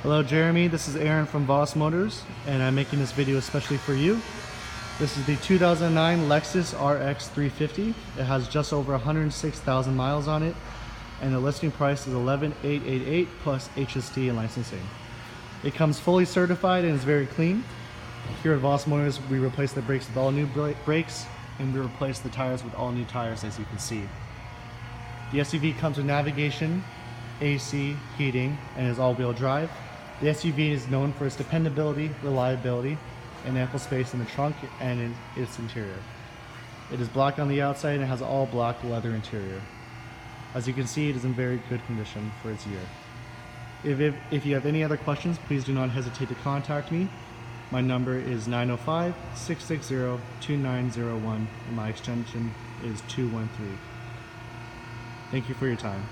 Hello Jeremy, this is Aaron from Voss Motors, and I'm making this video especially for you. This is the 2009 Lexus RX350. It has just over 106,000 miles on it, and the listing price is $11,888 plus HST and licensing. It comes fully certified and is very clean. Here at Voss Motors, we replace the brakes with all new brakes, and we replace the tires with all new tires, as you can see. The SUV comes with navigation, AC, heating, and is all-wheel drive. The SUV is known for its dependability, reliability, and ample space in the trunk and in its interior. It is black on the outside and it has all black leather interior. As you can see, it is in very good condition for its year. If you have any other questions, please do not hesitate to contact me. My number is 905-660-2901 and my extension is 213. Thank you for your time.